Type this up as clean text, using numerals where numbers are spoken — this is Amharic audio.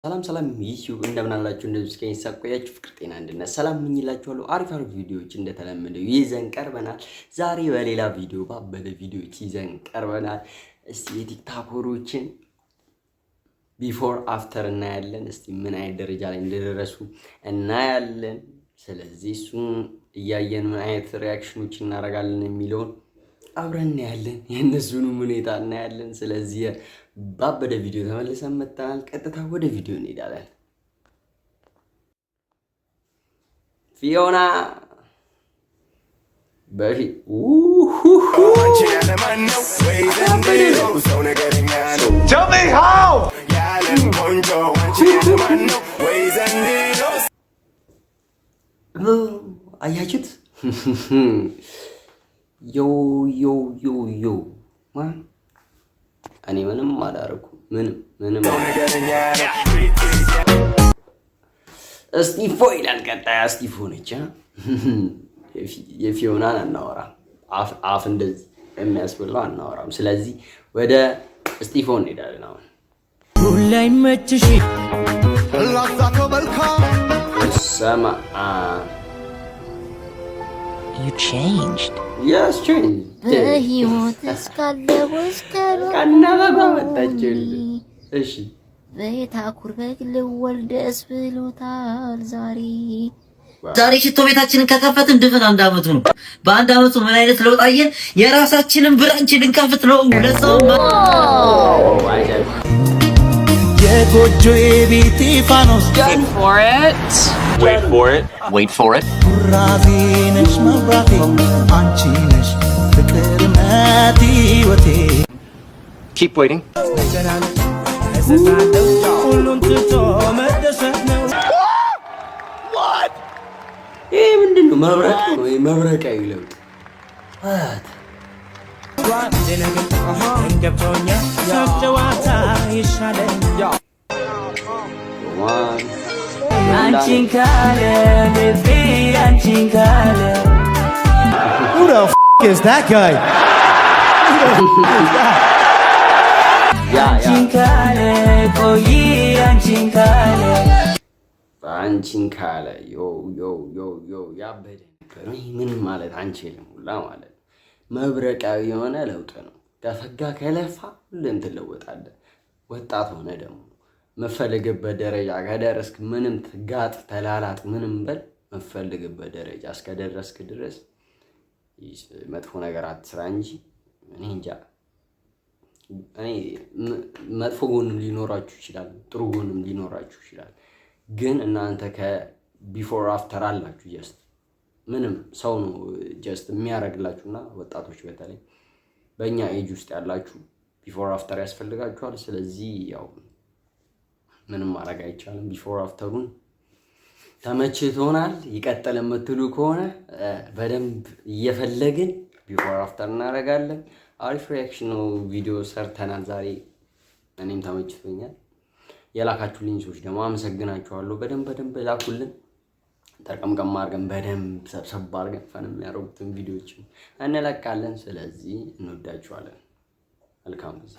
ሰላም ዩቲዩብ እንደምን አላችሁ? እንደዚህ እስከ ቆያችሁ ፍቅር ጤና አንድነት ሰላም ምኝላችኋለሁ። አሪፍ ቪዲዮዎች እንደተለመደው ይዘን ቀርበናል። ዛሬ በሌላ ቪዲዮ ባበደ ቪዲዮዎች ይዘን ቀርበናል። እስቲ የቲክቶከሮችን ቢፎር አፍተር እናያለን። እስቲ ምን አይነት ደረጃ ላይ እንደደረሱ እናያለን። ስለዚህ እሱን እያየን ምን አይነት ሪአክሽኖች እናደርጋለን የሚለውን አብረን እናያለን። የእነሱንም ሁኔታ እናያለን። ስለዚህ ባበደ ቪዲዮ ተመልሰን መጥተናል። ቀጥታ ወደ ቪዲዮ እንሄዳለን። ፊዮና በፊት Tell me how! አያችሁት? ዮ ዮ ዮ ዮ እኔ ምንም አላደረኩም። ምንም እስጢፎ ይላል። ቀጣይ እስጢፎ ነች። የፊዮናን አናወራም። አፍ እንደዚህ የሚያስብለው አናወራም። ስለዚህ ወደ እስጢፎ እንሄዳለን። አሁን ሁላይ መችሽ ሰማ You changed. Yes, changed. በህይወት እስካለሁ እስከሮኝ ቀነበባ መጣችል። እሺ በታኩር በግልወል ደስ ብሎታል ዛሬ ሽቶ ቤታችንን ከከፈትን ድፍን አንድ አመቱ ነው። በአንድ አመቱ ምን አይነት ለውጥ አየን? የራሳችንን ብራንች ልንከፍት ነው። ለሰው የጎጆ የቤቴ ፋኖስ Wait for it. Wait for it. ራዚነሽ መብራቴ አንቺ ነሽ ፍቅርነቴ ወቴ Keep waiting. ሁሉን ትቶ መደሰት ነው። ይሄ ምንድን ነው? መብረቅ ነው። መብረቃዊ ለውጥ ገብቶኛል። ጨዋታ ይሻለኝ አንቺን ካለ ልቤ አንቺን ካለ Who the is that guy? አንቺን ካለ ቆይ አንቺን ካለ አንቺን ካለ ዮ ያበደ ነበር። ምን ማለት አንችልም ሁላ ማለት መብረቃዊ የሆነ ለውጥ ነው። ከፈጋ ከለፋ ሁሉም ትለወጣለህ። ወጣት ሆነ ደግሞ መፈልግበት ደረጃ ከደረስክ ምንም ትጋጥ ተላላጥ ምንም በል መፈልግበት ደረጃ እስከደረስክ ድረስ መጥፎ ነገር አትስራ እንጂ እኔ እንጃ። እኔ መጥፎ ጎንም ሊኖራችሁ ይችላል፣ ጥሩ ጎንም ሊኖራችሁ ይችላል። ግን እናንተ ከቢፎር አፍተር አላችሁ። ጀስት ምንም ሰው ነው ጀስት የሚያደርግላችሁና ወጣቶች በተለይ በእኛ ኤጅ ውስጥ ያላችሁ ቢፎር አፍተር ያስፈልጋችኋል። ስለዚህ ያው ምንም ማድረግ አይቻልም። ቢፎር አፍተሩን ተመችቶናል ይቀጥል የምትሉ ከሆነ በደንብ እየፈለግን ቢፎር አፍተር እናደርጋለን። አሪፍ ሪአክሽን ነው ቪዲዮ ሰርተናል ዛሬ። እኔም ተመችቶኛል። የላካችሁልኝ ሰዎች ደግሞ አመሰግናችኋለሁ። በደንብ ላኩልን። ተቀምቀም አድርገን በደንብ ሰብሰብ አድርገን ፈን የሚያደርጉትን ቪዲዮዎችን እንለቃለን። ስለዚህ እንወዳችኋለን። መልካም ጊዜ